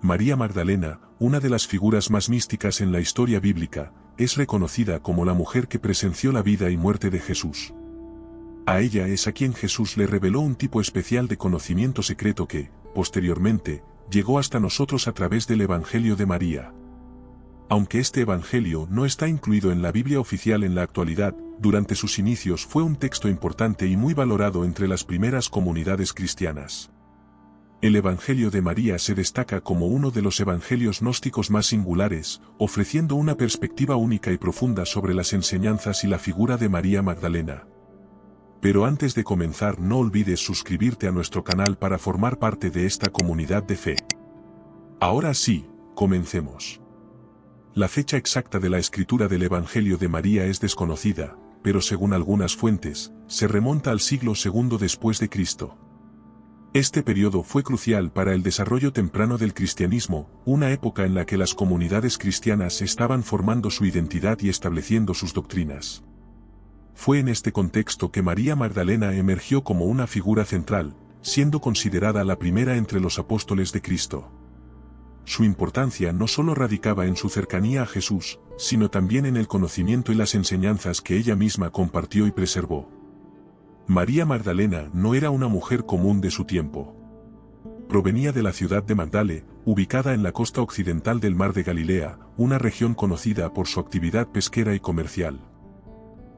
María Magdalena, una de las figuras más místicas en la historia bíblica, es reconocida como la mujer que presenció la vida y muerte de Jesús. A ella es a quien Jesús le reveló un tipo especial de conocimiento secreto que, posteriormente, llegó hasta nosotros a través del Evangelio de María. Aunque este Evangelio no está incluido en la Biblia oficial en la actualidad, durante sus inicios fue un texto importante y muy valorado entre las primeras comunidades cristianas. El Evangelio de María se destaca como uno de los evangelios gnósticos más singulares, ofreciendo una perspectiva única y profunda sobre las enseñanzas y la figura de María Magdalena. Pero antes de comenzar, no olvides suscribirte a nuestro canal para formar parte de esta comunidad de fe. Ahora sí, comencemos. La fecha exacta de la escritura del Evangelio de María es desconocida, pero según algunas fuentes, se remonta al siglo II después de Cristo. Este periodo fue crucial para el desarrollo temprano del cristianismo, una época en la que las comunidades cristianas estaban formando su identidad y estableciendo sus doctrinas. Fue en este contexto que María Magdalena emergió como una figura central, siendo considerada la primera entre los apóstoles de Cristo. Su importancia no solo radicaba en su cercanía a Jesús, sino también en el conocimiento y las enseñanzas que ella misma compartió y preservó. María Magdalena no era una mujer común de su tiempo. Provenía de la ciudad de Magdale, ubicada en la costa occidental del Mar de Galilea, una región conocida por su actividad pesquera y comercial.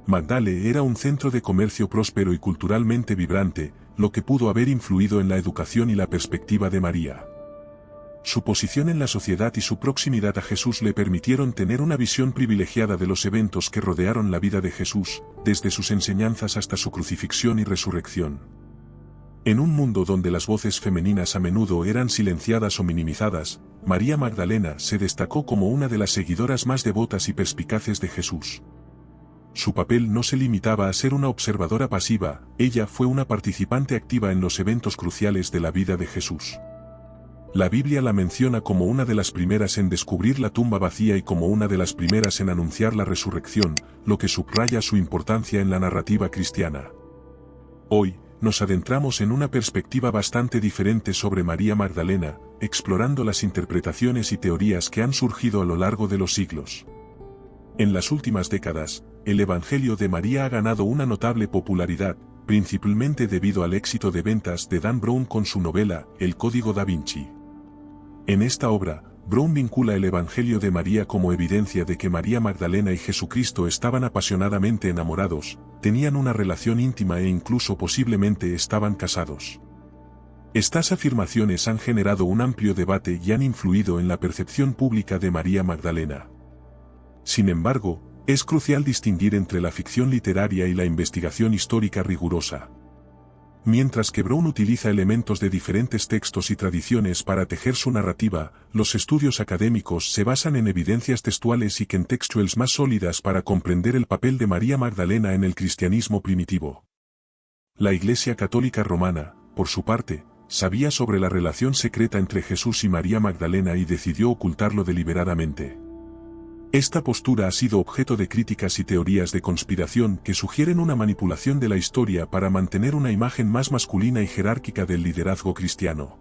Magdale era un centro de comercio próspero y culturalmente vibrante, lo que pudo haber influido en la educación y la perspectiva de María. Su posición en la sociedad y su proximidad a Jesús le permitieron tener una visión privilegiada de los eventos que rodearon la vida de Jesús, desde sus enseñanzas hasta su crucifixión y resurrección. En un mundo donde las voces femeninas a menudo eran silenciadas o minimizadas, María Magdalena se destacó como una de las seguidoras más devotas y perspicaces de Jesús. Su papel no se limitaba a ser una observadora pasiva, ella fue una participante activa en los eventos cruciales de la vida de Jesús. La Biblia la menciona como una de las primeras en descubrir la tumba vacía y como una de las primeras en anunciar la resurrección, lo que subraya su importancia en la narrativa cristiana. Hoy, nos adentramos en una perspectiva bastante diferente sobre María Magdalena, explorando las interpretaciones y teorías que han surgido a lo largo de los siglos. En las últimas décadas, el Evangelio de María ha ganado una notable popularidad, principalmente debido al éxito de ventas de Dan Brown con su novela, El Código da Vinci. En esta obra, Brown vincula el Evangelio de María como evidencia de que María Magdalena y Jesucristo estaban apasionadamente enamorados, tenían una relación íntima e incluso posiblemente estaban casados. Estas afirmaciones han generado un amplio debate y han influido en la percepción pública de María Magdalena. Sin embargo, es crucial distinguir entre la ficción literaria y la investigación histórica rigurosa. Mientras que Brown utiliza elementos de diferentes textos y tradiciones para tejer su narrativa, los estudios académicos se basan en evidencias textuales y contextuales más sólidas para comprender el papel de María Magdalena en el cristianismo primitivo. La Iglesia Católica Romana, por su parte, sabía sobre la relación secreta entre Jesús y María Magdalena y decidió ocultarlo deliberadamente. Esta postura ha sido objeto de críticas y teorías de conspiración que sugieren una manipulación de la historia para mantener una imagen más masculina y jerárquica del liderazgo cristiano.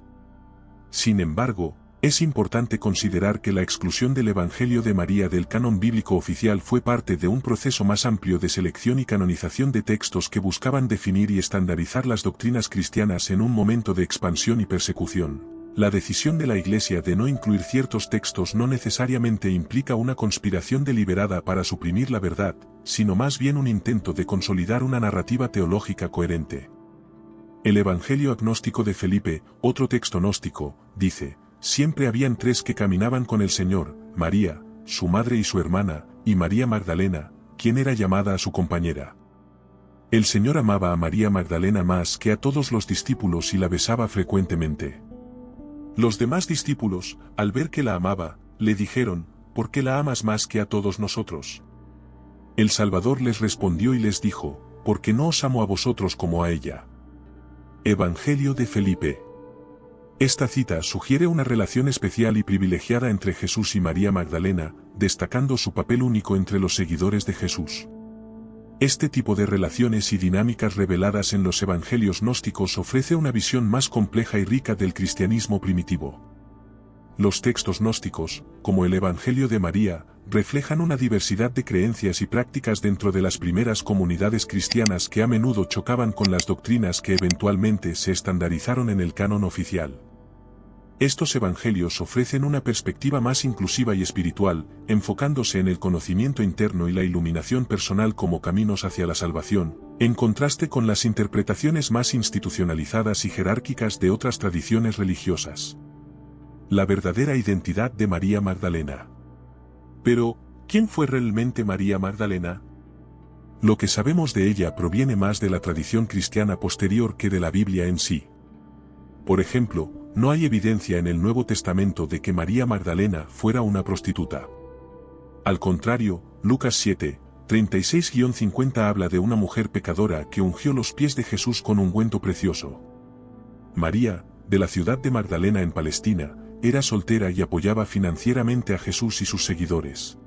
Sin embargo, es importante considerar que la exclusión del Evangelio de María del canon bíblico oficial fue parte de un proceso más amplio de selección y canonización de textos que buscaban definir y estandarizar las doctrinas cristianas en un momento de expansión y persecución. La decisión de la Iglesia de no incluir ciertos textos no necesariamente implica una conspiración deliberada para suprimir la verdad, sino más bien un intento de consolidar una narrativa teológica coherente. El Evangelio agnóstico de Felipe, otro texto gnóstico, dice: siempre habían tres que caminaban con el Señor, María, su madre y su hermana, y María Magdalena, quien era llamada a su compañera. El Señor amaba a María Magdalena más que a todos los discípulos y la besaba frecuentemente. Los demás discípulos, al ver que la amaba, le dijeron: ¿por qué la amas más que a todos nosotros? El Salvador les respondió y les dijo: porque no os amo a vosotros como a ella. Evangelio de Felipe. Esta cita sugiere una relación especial y privilegiada entre Jesús y María Magdalena, destacando su papel único entre los seguidores de Jesús. Este tipo de relaciones y dinámicas reveladas en los evangelios gnósticos ofrece una visión más compleja y rica del cristianismo primitivo. Los textos gnósticos, como el Evangelio de María, reflejan una diversidad de creencias y prácticas dentro de las primeras comunidades cristianas que a menudo chocaban con las doctrinas que eventualmente se estandarizaron en el canon oficial. Estos evangelios ofrecen una perspectiva más inclusiva y espiritual, enfocándose en el conocimiento interno y la iluminación personal como caminos hacia la salvación, en contraste con las interpretaciones más institucionalizadas y jerárquicas de otras tradiciones religiosas. La verdadera identidad de María Magdalena. Pero, ¿quién fue realmente María Magdalena? Lo que sabemos de ella proviene más de la tradición cristiana posterior que de la Biblia en sí. Por ejemplo, no hay evidencia en el Nuevo Testamento de que María Magdalena fuera una prostituta. Al contrario, Lucas 7, 36-50 habla de una mujer pecadora que ungió los pies de Jesús con ungüento precioso. María, de la ciudad de Magdalena en Palestina, era soltera y apoyaba financieramente a Jesús y sus seguidores.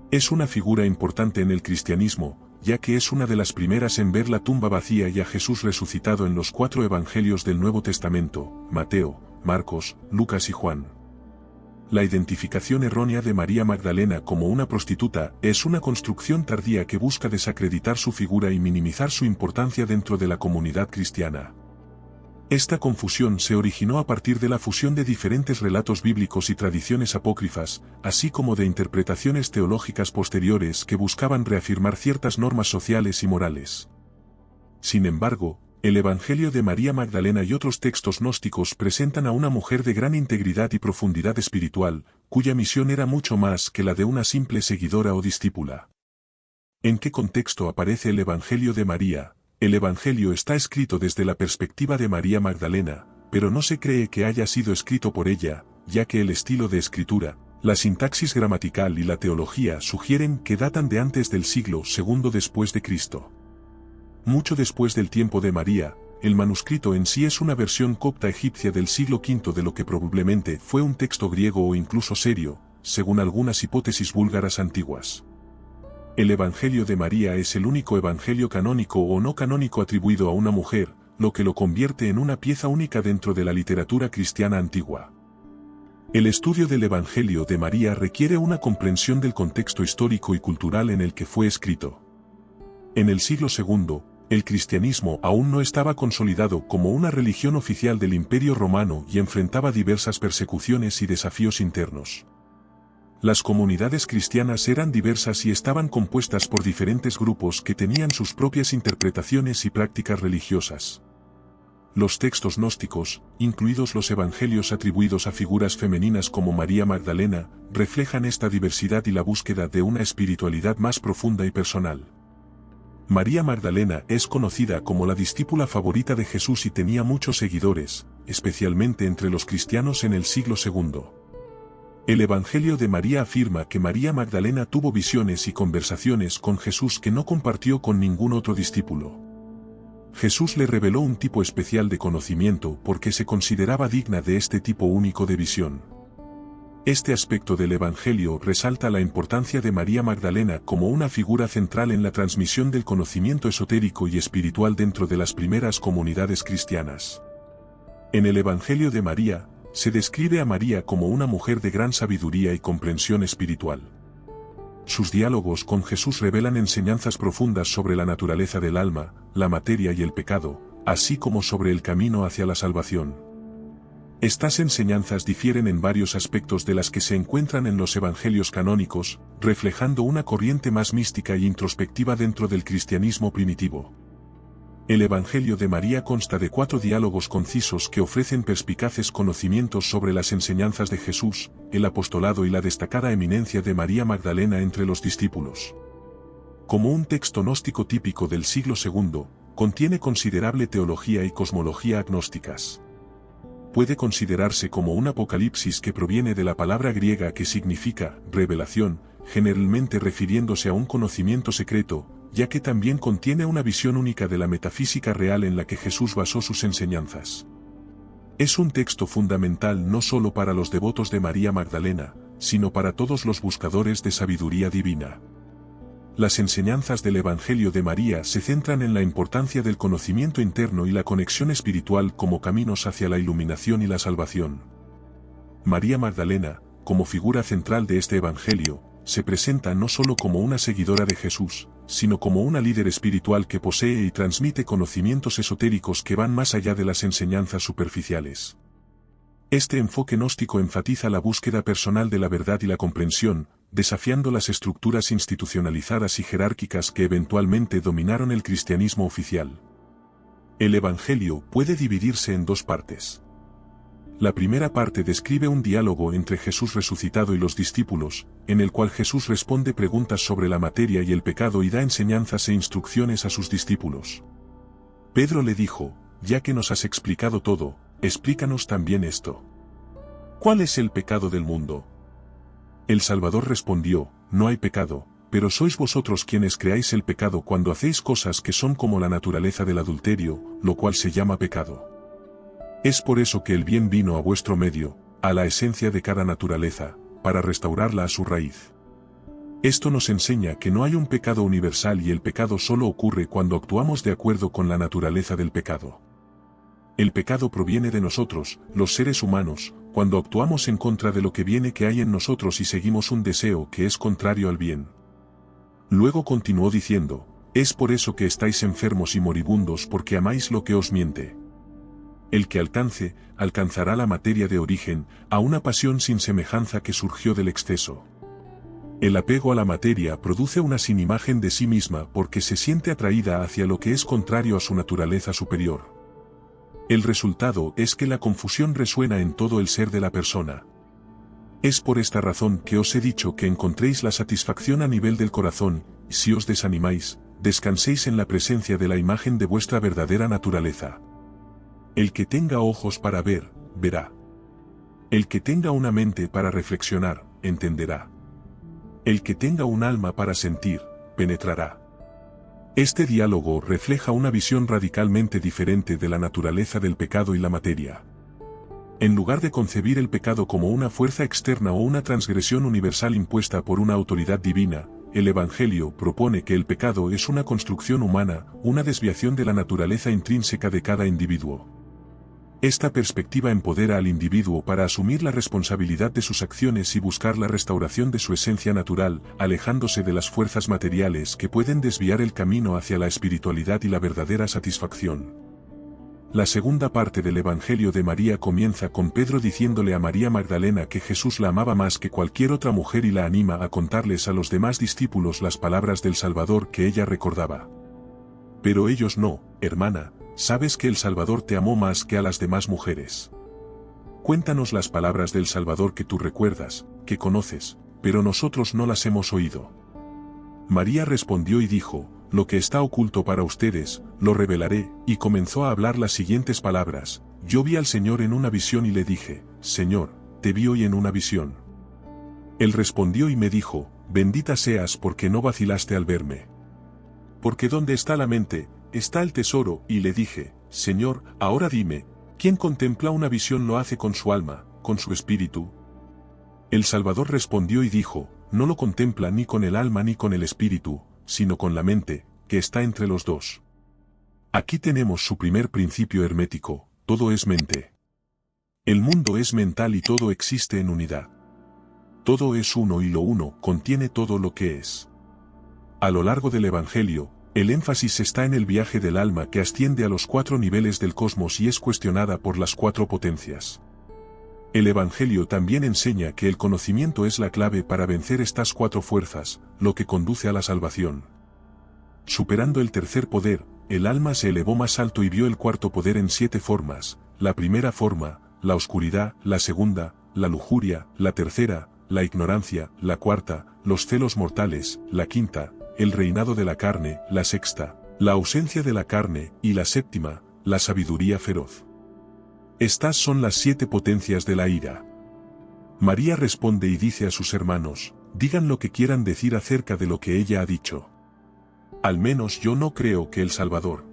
Es una figura importante en el cristianismo, ya que es una de las primeras en ver la tumba vacía y a Jesús resucitado en los 4 evangelios del Nuevo Testamento, Mateo, Marcos, Lucas y Juan. La identificación errónea de María Magdalena como una prostituta es una construcción tardía que busca desacreditar su figura y minimizar su importancia dentro de la comunidad cristiana. Esta confusión se originó a partir de la fusión de diferentes relatos bíblicos y tradiciones apócrifas, así como de interpretaciones teológicas posteriores que buscaban reafirmar ciertas normas sociales y morales. Sin embargo, el Evangelio de María Magdalena y otros textos gnósticos presentan a una mujer de gran integridad y profundidad espiritual, cuya misión era mucho más que la de una simple seguidora o discípula. ¿En qué contexto aparece el Evangelio de María? El Evangelio está escrito desde la perspectiva de María Magdalena, pero no se cree que haya sido escrito por ella, ya que el estilo de escritura, la sintaxis gramatical y la teología sugieren que datan de antes del siglo II después de Cristo. Mucho después del tiempo de María, el manuscrito en sí es una versión copta egipcia del siglo V de lo que probablemente fue un texto griego o incluso serio, según algunas hipótesis búlgaras antiguas. El Evangelio de María es el único evangelio canónico o no canónico atribuido a una mujer, lo que lo convierte en una pieza única dentro de la literatura cristiana antigua. El estudio del Evangelio de María requiere una comprensión del contexto histórico y cultural en el que fue escrito. En el siglo II, el cristianismo aún no estaba consolidado como una religión oficial del Imperio Romano y enfrentaba diversas persecuciones y desafíos internos. Las comunidades cristianas eran diversas y estaban compuestas por diferentes grupos que tenían sus propias interpretaciones y prácticas religiosas. Los textos gnósticos, incluidos los evangelios atribuidos a figuras femeninas como María Magdalena, reflejan esta diversidad y la búsqueda de una espiritualidad más profunda y personal. María Magdalena es conocida como la discípula favorita de Jesús y tenía muchos seguidores, especialmente entre los cristianos en el siglo II. El Evangelio de María afirma que María Magdalena tuvo visiones y conversaciones con Jesús que no compartió con ningún otro discípulo. Jesús le reveló un tipo especial de conocimiento porque se consideraba digna de este tipo único de visión. Este aspecto del Evangelio resalta la importancia de María Magdalena como una figura central en la transmisión del conocimiento esotérico y espiritual dentro de las primeras comunidades cristianas. En el Evangelio de María, se describe a María como una mujer de gran sabiduría y comprensión espiritual. Sus diálogos con Jesús revelan enseñanzas profundas sobre la naturaleza del alma, la materia y el pecado, así como sobre el camino hacia la salvación. Estas enseñanzas difieren en varios aspectos de las que se encuentran en los evangelios canónicos, reflejando una corriente más mística y introspectiva dentro del cristianismo primitivo. El Evangelio de María consta de 4 diálogos concisos que ofrecen perspicaces conocimientos sobre las enseñanzas de Jesús, el apostolado y la destacada eminencia de María Magdalena entre los discípulos. Como un texto gnóstico típico del siglo II, contiene considerable teología y cosmología agnósticas. Puede considerarse como un apocalipsis que proviene de la palabra griega que significa revelación, generalmente refiriéndose a un conocimiento secreto, ya que también contiene una visión única de la metafísica real en la que Jesús basó sus enseñanzas. Es un texto fundamental no solo para los devotos de María Magdalena, sino para todos los buscadores de sabiduría divina. Las enseñanzas del Evangelio de María se centran en la importancia del conocimiento interno y la conexión espiritual como caminos hacia la iluminación y la salvación. María Magdalena, como figura central de este evangelio, se presenta no solo como una seguidora de Jesús, sino como una líder espiritual que posee y transmite conocimientos esotéricos que van más allá de las enseñanzas superficiales. Este enfoque gnóstico enfatiza la búsqueda personal de la verdad y la comprensión, desafiando las estructuras institucionalizadas y jerárquicas que eventualmente dominaron el cristianismo oficial. El Evangelio puede dividirse en dos partes. La primera parte describe un diálogo entre Jesús resucitado y los discípulos, en el cual Jesús responde preguntas sobre la materia y el pecado y da enseñanzas e instrucciones a sus discípulos. Pedro le dijo, ya que nos has explicado todo, explícanos también esto. ¿Cuál es el pecado del mundo? El Salvador respondió, no hay pecado, pero sois vosotros quienes creáis el pecado cuando hacéis cosas que son como la naturaleza del adulterio, lo cual se llama pecado. Es por eso que el bien vino a vuestro medio, a la esencia de cada naturaleza, para restaurarla a su raíz. Esto nos enseña que no hay un pecado universal y el pecado solo ocurre cuando actuamos de acuerdo con la naturaleza del pecado. El pecado proviene de nosotros, los seres humanos, cuando actuamos en contra de lo que viene que hay en nosotros y seguimos un deseo que es contrario al bien. Luego continuó diciendo, es por eso que estáis enfermos y moribundos porque amáis lo que os miente. El que alcance, alcanzará la materia de origen, a una pasión sin semejanza que surgió del exceso. El apego a la materia produce una sin imagen de sí misma porque se siente atraída hacia lo que es contrario a su naturaleza superior. El resultado es que la confusión resuena en todo el ser de la persona. Es por esta razón que os he dicho que encontréis la satisfacción a nivel del corazón, y si os desanimáis, descanséis en la presencia de la imagen de vuestra verdadera naturaleza. El que tenga ojos para ver, verá. El que tenga una mente para reflexionar, entenderá. El que tenga un alma para sentir, penetrará. Este diálogo refleja una visión radicalmente diferente de la naturaleza del pecado y la materia. En lugar de concebir el pecado como una fuerza externa o una transgresión universal impuesta por una autoridad divina, el Evangelio propone que el pecado es una construcción humana, una desviación de la naturaleza intrínseca de cada individuo. Esta perspectiva empodera al individuo para asumir la responsabilidad de sus acciones y buscar la restauración de su esencia natural, alejándose de las fuerzas materiales que pueden desviar el camino hacia la espiritualidad y la verdadera satisfacción. La segunda parte del Evangelio de María comienza con Pedro diciéndole a María Magdalena que Jesús la amaba más que cualquier otra mujer y la anima a contarles a los demás discípulos las palabras del Salvador que ella recordaba. Pero ellos no, hermana. Sabes que el Salvador te amó más que a las demás mujeres. Cuéntanos las palabras del Salvador que tú recuerdas, que conoces, pero nosotros no las hemos oído. María respondió y dijo, lo que está oculto para ustedes, lo revelaré, y comenzó a hablar las siguientes palabras, yo vi al Señor en una visión y le dije, Señor, te vi hoy en una visión. Él respondió y me dijo, bendita seas porque no vacilaste al verme. Porque donde está la mente, está el tesoro, y le dije, Señor, ahora dime, ¿quién contempla una visión lo hace con su alma, con su espíritu? El Salvador respondió y dijo, no lo contempla ni con el alma ni con el espíritu, sino con la mente, que está entre los dos. Aquí tenemos su primer principio hermético, todo es mente. El mundo es mental y todo existe en unidad. Todo es uno y lo uno contiene todo lo que es. A lo largo del Evangelio, el énfasis está en el viaje del alma que asciende a los 4 niveles del cosmos y es cuestionada por las 4 potencias. El Evangelio también enseña que el conocimiento es la clave para vencer estas 4 fuerzas, lo que conduce a la salvación. Superando el tercer poder, el alma se elevó más alto y vio el cuarto poder en 7 formas, la primera forma, la oscuridad, la segunda, la lujuria, la tercera, la ignorancia, la cuarta, los celos mortales, la quinta, el reinado de la carne, la sexta, la ausencia de la carne, y la séptima, la sabiduría feroz. Estas son las 7 potencias de la ira. María responde y dice a sus hermanos, digan lo que quieran decir acerca de lo que ella ha dicho. Al menos yo no creo que el Salvador.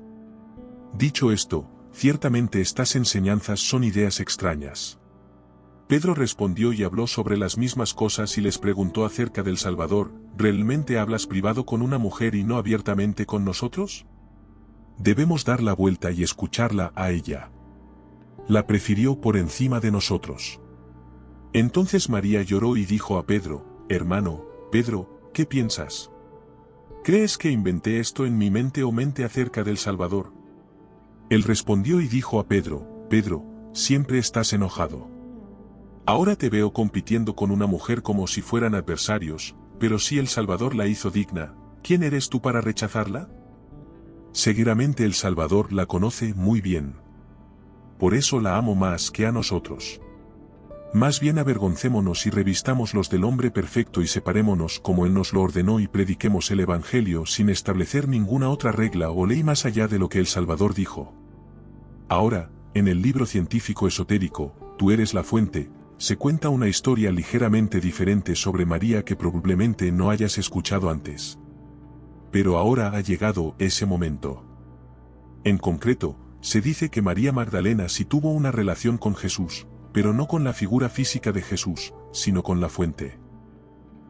Dicho esto, ciertamente estas enseñanzas son ideas extrañas. Pedro respondió y habló sobre las mismas cosas y les preguntó acerca del Salvador, ¿realmente hablas privado con una mujer y no abiertamente con nosotros? Debemos dar la vuelta y escucharla a ella. La prefirió por encima de nosotros. Entonces María lloró y dijo a Pedro: Hermano, Pedro, ¿qué piensas? ¿Crees que inventé esto en mi mente o mente acerca del Salvador? Él respondió y dijo a Pedro: Pedro, siempre estás enojado. Ahora te veo compitiendo con una mujer como si fueran adversarios, pero si el Salvador la hizo digna, ¿quién eres tú para rechazarla? Seguramente el Salvador la conoce muy bien. Por eso la amo más que a nosotros. Más bien avergoncémonos y revistamos los del hombre perfecto y separémonos como Él nos lo ordenó y prediquemos el Evangelio sin establecer ninguna otra regla o ley más allá de lo que el Salvador dijo. Ahora, en el libro científico esotérico, Tú eres la fuente, se cuenta una historia ligeramente diferente sobre María que probablemente no hayas escuchado antes. Pero ahora ha llegado ese momento. En concreto, se dice que María Magdalena sí tuvo una relación con Jesús, pero no con la figura física de Jesús, sino con la fuente.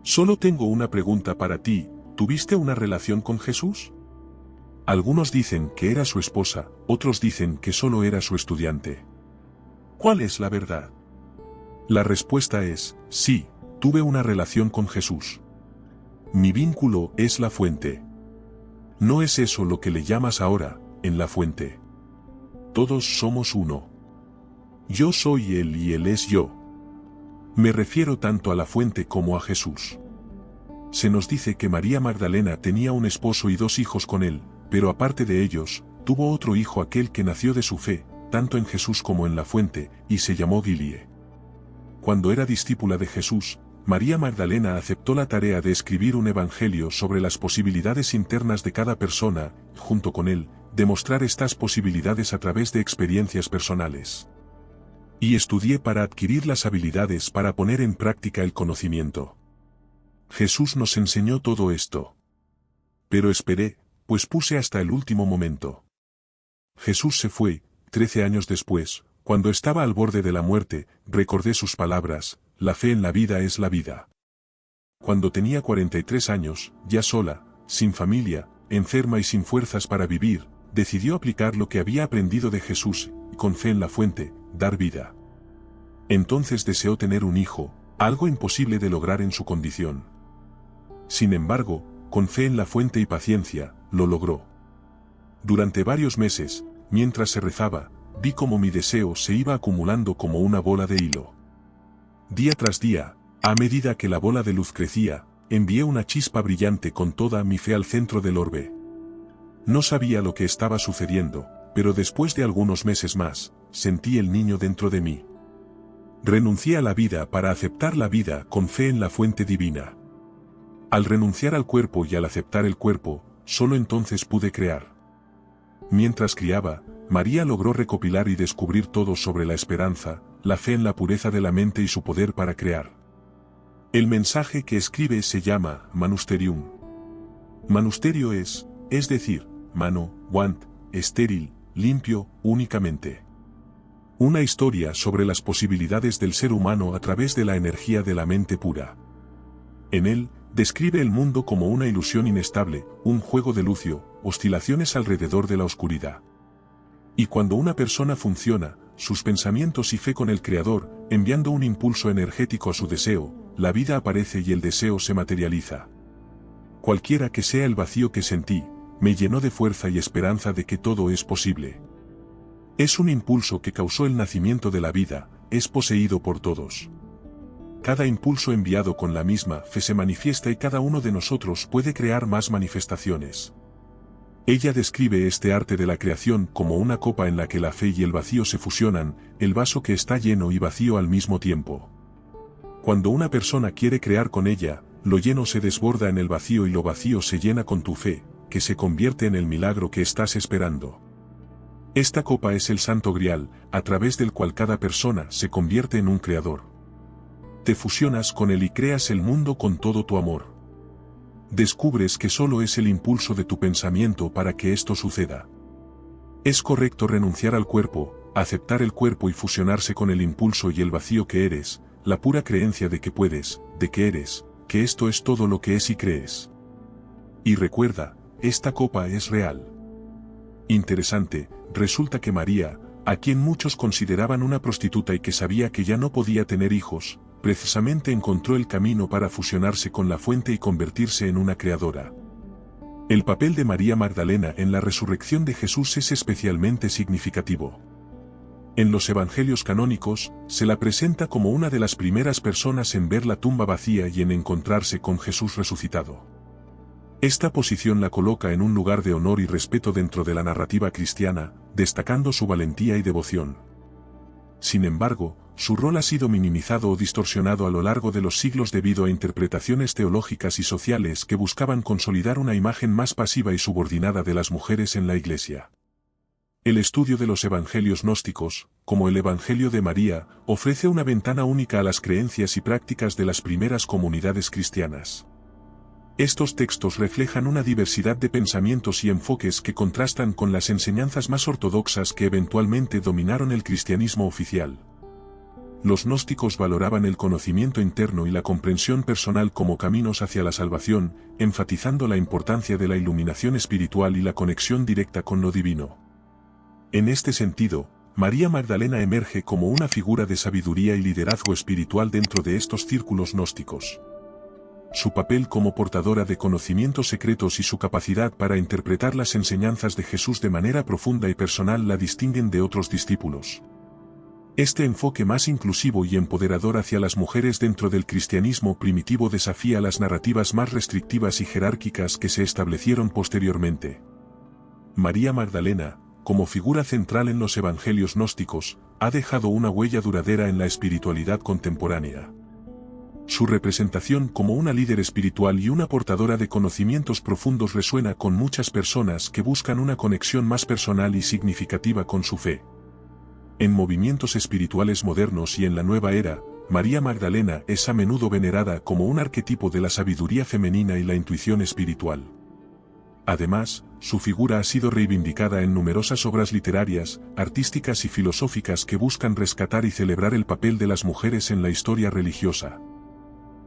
Solo tengo una pregunta para ti: ¿tuviste una relación con Jesús? Algunos dicen que era su esposa, otros dicen que solo era su estudiante. ¿Cuál es la verdad? La respuesta es: sí, tuve una relación con Jesús. Mi vínculo es la fuente. ¿No es eso lo que le llamas ahora, en la fuente? Todos somos uno. Yo soy Él y Él es yo. Me refiero tanto a la fuente como a Jesús. Se nos dice que María Magdalena tenía un esposo y 2 hijos con él, pero aparte de ellos, tuvo otro hijo, aquel que nació de su fe, tanto en Jesús como en la fuente, y se llamó Gilie. Cuando era discípula de Jesús, María Magdalena aceptó la tarea de escribir un evangelio sobre las posibilidades internas de cada persona, y junto con él, demostrar estas posibilidades a través de experiencias personales. Y estudié para adquirir las habilidades para poner en práctica el conocimiento. Jesús nos enseñó todo esto. Pero esperé, pues puse hasta el último momento. Jesús se fue. 13 años después, cuando estaba al borde de la muerte, recordé sus palabras: la fe en la vida es la vida. Cuando tenía 43 años, ya sola, sin familia, enferma y sin fuerzas para vivir, decidió aplicar lo que había aprendido de Jesús, y con fe en la fuente, dar vida. Entonces deseó tener un hijo, algo imposible de lograr en su condición. Sin embargo, con fe en la fuente y paciencia, lo logró. Durante varios meses, mientras se rezaba, vi cómo mi deseo se iba acumulando como una bola de hilo. Día tras día, a medida que la bola de luz crecía, envié una chispa brillante con toda mi fe al centro del orbe. No sabía lo que estaba sucediendo, pero después de algunos meses más, sentí el niño dentro de mí. Renuncié a la vida para aceptar la vida con fe en la fuente divina. Al renunciar al cuerpo y al aceptar el cuerpo, solo entonces pude crear. Mientras criaba, María logró recopilar y descubrir todo sobre la esperanza, la fe en la pureza de la mente y su poder para crear. El mensaje que escribe se llama Manusterium. Manusterio es decir, mano, guant, estéril, limpio, únicamente. Una historia sobre las posibilidades del ser humano a través de la energía de la mente pura. En él, describe el mundo como una ilusión inestable, un juego de lucio, oscilaciones alrededor de la oscuridad. Y cuando una persona funciona, sus pensamientos y fe con el Creador, enviando un impulso energético a su deseo, la vida aparece y el deseo se materializa. Cualquiera que sea el vacío que sentí, me llenó de fuerza y esperanza de que todo es posible. Es un impulso que causó el nacimiento de la vida, es poseído por todos. Cada impulso enviado con la misma fe se manifiesta y cada uno de nosotros puede crear más manifestaciones. Ella describe este arte de la creación como una copa en la que la fe y el vacío se fusionan, el vaso que está lleno y vacío al mismo tiempo. Cuando una persona quiere crear con ella, lo lleno se desborda en el vacío y lo vacío se llena con tu fe, que se convierte en el milagro que estás esperando. Esta copa es el Santo Grial, a través del cual cada persona se convierte en un creador. Te fusionas con él y creas el mundo con todo tu amor. Descubres que solo es el impulso de tu pensamiento para que esto suceda. Es correcto renunciar al cuerpo, aceptar el cuerpo y fusionarse con el impulso y el vacío que eres, la pura creencia de que puedes, de que eres, que esto es todo lo que es y crees. Y recuerda, esta copa es real. Interesante, resulta que María, a quien muchos consideraban una prostituta y que sabía que ya no podía tener hijos, precisamente encontró el camino para fusionarse con la fuente y convertirse en una creadora. El papel de María Magdalena en la resurrección de Jesús es especialmente significativo. En los evangelios canónicos, se la presenta como una de las primeras personas en ver la tumba vacía y en encontrarse con Jesús resucitado. Esta posición la coloca en un lugar de honor y respeto dentro de la narrativa cristiana, destacando su valentía y devoción. Sin embargo, su rol ha sido minimizado o distorsionado a lo largo de los siglos debido a interpretaciones teológicas y sociales que buscaban consolidar una imagen más pasiva y subordinada de las mujeres en la Iglesia. El estudio de los evangelios gnósticos, como el Evangelio de María, ofrece una ventana única a las creencias y prácticas de las primeras comunidades cristianas. Estos textos reflejan una diversidad de pensamientos y enfoques que contrastan con las enseñanzas más ortodoxas que eventualmente dominaron el cristianismo oficial. Los gnósticos valoraban el conocimiento interno y la comprensión personal como caminos hacia la salvación, enfatizando la importancia de la iluminación espiritual y la conexión directa con lo divino. En este sentido, María Magdalena emerge como una figura de sabiduría y liderazgo espiritual dentro de estos círculos gnósticos. Su papel como portadora de conocimientos secretos y su capacidad para interpretar las enseñanzas de Jesús de manera profunda y personal la distinguen de otros discípulos. Este enfoque más inclusivo y empoderador hacia las mujeres dentro del cristianismo primitivo desafía las narrativas más restrictivas y jerárquicas que se establecieron posteriormente. María Magdalena, como figura central en los evangelios gnósticos, ha dejado una huella duradera en la espiritualidad contemporánea. Su representación como una líder espiritual y una portadora de conocimientos profundos resuena con muchas personas que buscan una conexión más personal y significativa con su fe. En movimientos espirituales modernos y en la nueva era, María Magdalena es a menudo venerada como un arquetipo de la sabiduría femenina y la intuición espiritual. Además, su figura ha sido reivindicada en numerosas obras literarias, artísticas y filosóficas que buscan rescatar y celebrar el papel de las mujeres en la historia religiosa.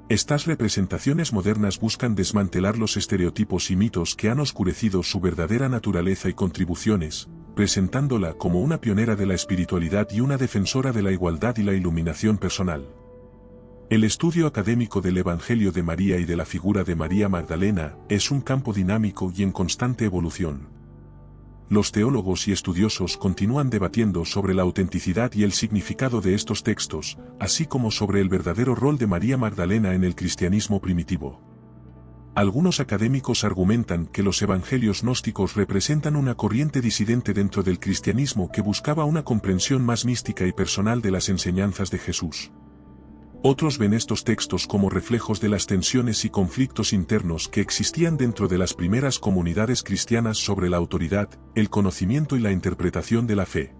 Estas representaciones modernas buscan desmantelar los estereotipos y mitos que han oscurecido su verdadera naturaleza y contribuciones, presentándola como una pionera de la espiritualidad y una defensora de la igualdad y la iluminación personal. El estudio académico del Evangelio de María y de la figura de María Magdalena es un campo dinámico y en constante evolución. Los teólogos y estudiosos continúan debatiendo sobre la autenticidad y el significado de estos textos, así como sobre el verdadero rol de María Magdalena en el cristianismo primitivo. Algunos académicos argumentan que los evangelios gnósticos representan una corriente disidente dentro del cristianismo que buscaba una comprensión más mística y personal de las enseñanzas de Jesús. Otros ven estos textos como reflejos de las tensiones y conflictos internos que existían dentro de las primeras comunidades cristianas sobre la autoridad, el conocimiento y la interpretación de la fe.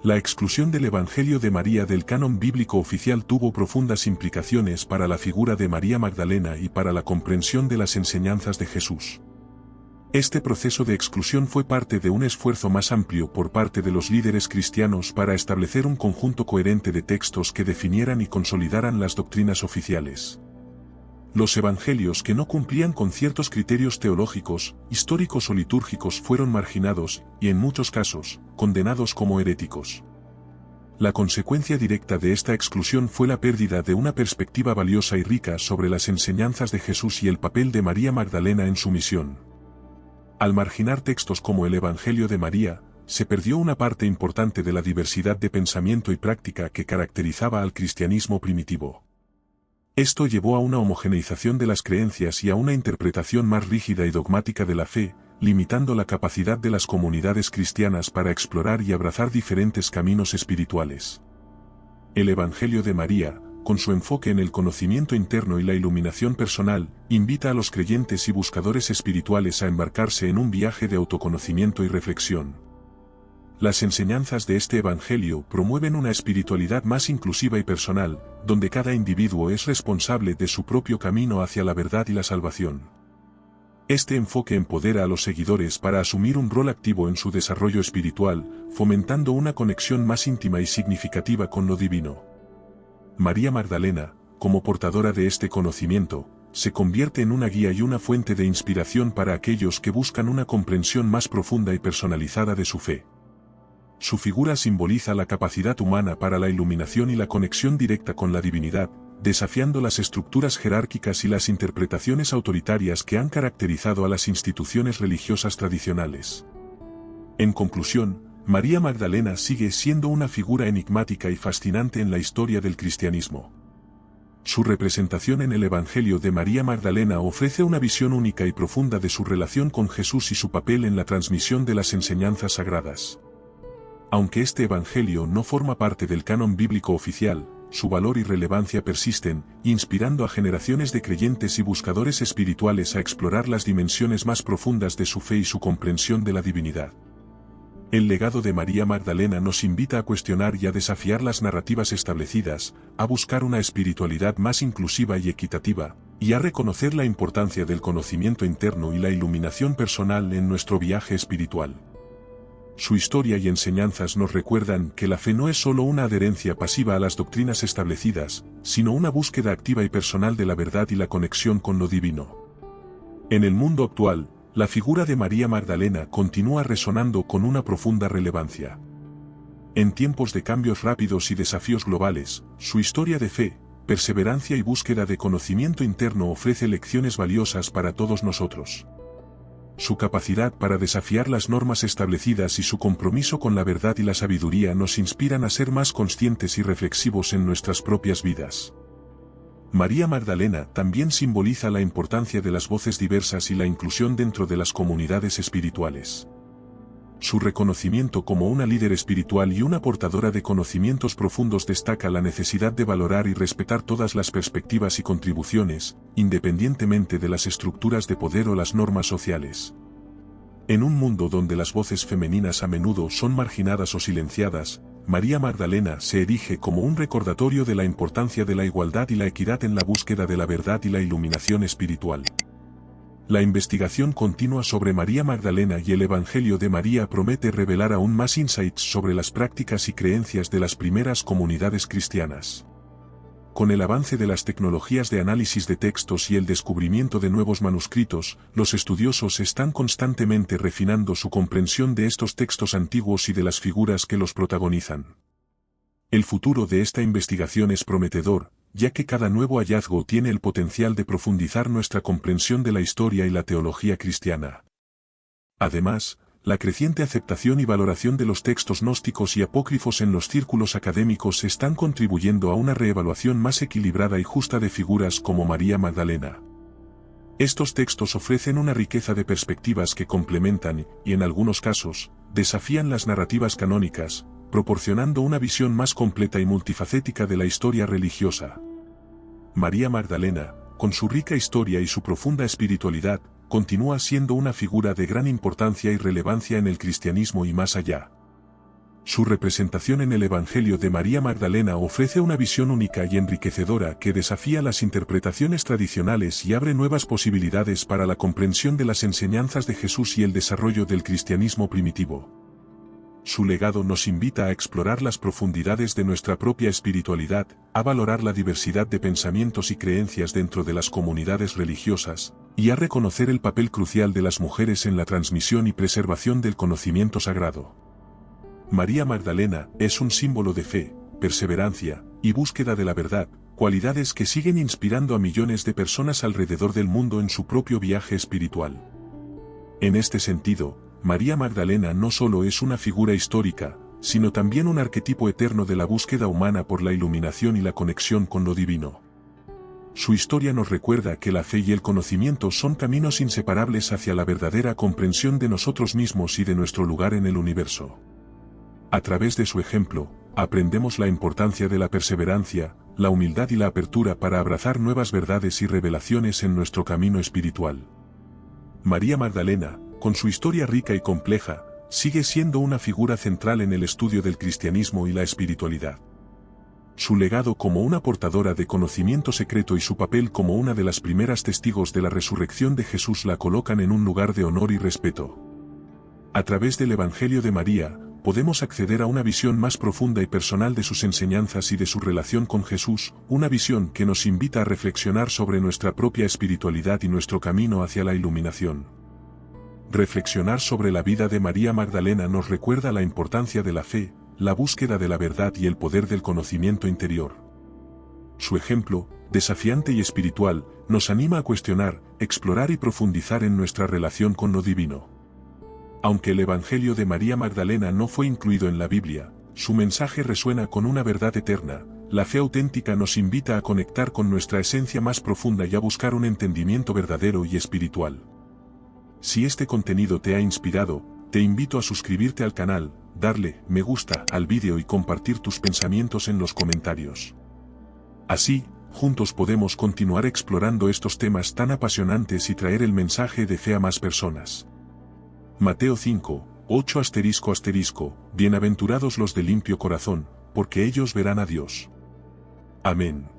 La exclusión del Evangelio de María del canon bíblico oficial tuvo profundas implicaciones para la figura de María Magdalena y para la comprensión de las enseñanzas de Jesús. Este proceso de exclusión fue parte de un esfuerzo más amplio por parte de los líderes cristianos para establecer un conjunto coherente de textos que definieran y consolidaran las doctrinas oficiales. Los evangelios que no cumplían con ciertos criterios teológicos, históricos o litúrgicos fueron marginados, y en muchos casos, condenados como heréticos. La consecuencia directa de esta exclusión fue la pérdida de una perspectiva valiosa y rica sobre las enseñanzas de Jesús y el papel de María Magdalena en su misión. Al marginar textos como el Evangelio de María, se perdió una parte importante de la diversidad de pensamiento y práctica que caracterizaba al cristianismo primitivo. Esto llevó a una homogeneización de las creencias y a una interpretación más rígida y dogmática de la fe, limitando la capacidad de las comunidades cristianas para explorar y abrazar diferentes caminos espirituales. El Evangelio de María, con su enfoque en el conocimiento interno y la iluminación personal, invita a los creyentes y buscadores espirituales a embarcarse en un viaje de autoconocimiento y reflexión. Las enseñanzas de este Evangelio promueven una espiritualidad más inclusiva y personal, donde cada individuo es responsable de su propio camino hacia la verdad y la salvación. Este enfoque empodera a los seguidores para asumir un rol activo en su desarrollo espiritual, fomentando una conexión más íntima y significativa con lo divino. María Magdalena, como portadora de este conocimiento, se convierte en una guía y una fuente de inspiración para aquellos que buscan una comprensión más profunda y personalizada de su fe. Su figura simboliza la capacidad humana para la iluminación y la conexión directa con la divinidad, desafiando las estructuras jerárquicas y las interpretaciones autoritarias que han caracterizado a las instituciones religiosas tradicionales. En conclusión, María Magdalena sigue siendo una figura enigmática y fascinante en la historia del cristianismo. Su representación en el Evangelio de María Magdalena ofrece una visión única y profunda de su relación con Jesús y su papel en la transmisión de las enseñanzas sagradas. Aunque este Evangelio no forma parte del canon bíblico oficial, su valor y relevancia persisten, inspirando a generaciones de creyentes y buscadores espirituales a explorar las dimensiones más profundas de su fe y su comprensión de la divinidad. El legado de María Magdalena nos invita a cuestionar y a desafiar las narrativas establecidas, a buscar una espiritualidad más inclusiva y equitativa, y a reconocer la importancia del conocimiento interno y la iluminación personal en nuestro viaje espiritual. Su historia y enseñanzas nos recuerdan que la fe no es solo una adherencia pasiva a las doctrinas establecidas, sino una búsqueda activa y personal de la verdad y la conexión con lo divino. En el mundo actual, la figura de María Magdalena continúa resonando con una profunda relevancia. En tiempos de cambios rápidos y desafíos globales, su historia de fe, perseverancia y búsqueda de conocimiento interno ofrece lecciones valiosas para todos nosotros. Su capacidad para desafiar las normas establecidas y su compromiso con la verdad y la sabiduría nos inspiran a ser más conscientes y reflexivos en nuestras propias vidas. María Magdalena también simboliza la importancia de las voces diversas y la inclusión dentro de las comunidades espirituales. Su reconocimiento como una líder espiritual y una portadora de conocimientos profundos destaca la necesidad de valorar y respetar todas las perspectivas y contribuciones, independientemente de las estructuras de poder o las normas sociales. En un mundo donde las voces femeninas a menudo son marginadas o silenciadas, María Magdalena se erige como un recordatorio de la importancia de la igualdad y la equidad en la búsqueda de la verdad y la iluminación espiritual. La investigación continua sobre María Magdalena y el Evangelio de María promete revelar aún más insights sobre las prácticas y creencias de las primeras comunidades cristianas. Con el avance de las tecnologías de análisis de textos y el descubrimiento de nuevos manuscritos, los estudiosos están constantemente refinando su comprensión de estos textos antiguos y de las figuras que los protagonizan. El futuro de esta investigación es prometedor, ya que cada nuevo hallazgo tiene el potencial de profundizar nuestra comprensión de la historia y la teología cristiana. Además, la creciente aceptación y valoración de los textos gnósticos y apócrifos en los círculos académicos están contribuyendo a una reevaluación más equilibrada y justa de figuras como María Magdalena. Estos textos ofrecen una riqueza de perspectivas que complementan, y en algunos casos, desafían las narrativas canónicas, proporcionando una visión más completa y multifacética de la historia religiosa. María Magdalena, con su rica historia y su profunda espiritualidad, continúa siendo una figura de gran importancia y relevancia en el cristianismo y más allá. Su representación en el Evangelio de María Magdalena ofrece una visión única y enriquecedora que desafía las interpretaciones tradicionales y abre nuevas posibilidades para la comprensión de las enseñanzas de Jesús y el desarrollo del cristianismo primitivo. Su legado nos invita a explorar las profundidades de nuestra propia espiritualidad, a valorar la diversidad de pensamientos y creencias dentro de las comunidades religiosas, y a reconocer el papel crucial de las mujeres en la transmisión y preservación del conocimiento sagrado. María Magdalena es un símbolo de fe, perseverancia y búsqueda de la verdad, cualidades que siguen inspirando a millones de personas alrededor del mundo en su propio viaje espiritual. En este sentido, María Magdalena no solo es una figura histórica, sino también un arquetipo eterno de la búsqueda humana por la iluminación y la conexión con lo divino. Su historia nos recuerda que la fe y el conocimiento son caminos inseparables hacia la verdadera comprensión de nosotros mismos y de nuestro lugar en el universo. A través de su ejemplo, aprendemos la importancia de la perseverancia, la humildad y la apertura para abrazar nuevas verdades y revelaciones en nuestro camino espiritual. María Magdalena, con su historia rica y compleja, sigue siendo una figura central en el estudio del cristianismo y la espiritualidad. Su legado como una portadora de conocimiento secreto y su papel como una de las primeras testigos de la resurrección de Jesús la colocan en un lugar de honor y respeto. A través del Evangelio de María, podemos acceder a una visión más profunda y personal de sus enseñanzas y de su relación con Jesús, una visión que nos invita a reflexionar sobre nuestra propia espiritualidad y nuestro camino hacia la iluminación. Reflexionar sobre la vida de María Magdalena nos recuerda la importancia de la fe, la búsqueda de la verdad y el poder del conocimiento interior. Su ejemplo, desafiante y espiritual, nos anima a cuestionar, explorar y profundizar en nuestra relación con lo divino. Aunque el Evangelio de María Magdalena no fue incluido en la Biblia, su mensaje resuena con una verdad eterna. La fe auténtica nos invita a conectar con nuestra esencia más profunda y a buscar un entendimiento verdadero y espiritual. Si este contenido te ha inspirado, te invito a suscribirte al canal, darle me gusta al vídeo y compartir tus pensamientos en los comentarios. Así, juntos podemos continuar explorando estos temas tan apasionantes y traer el mensaje de fe a más personas. Mateo 5, 8 ***, bienaventurados los de limpio corazón, porque ellos verán a Dios. Amén.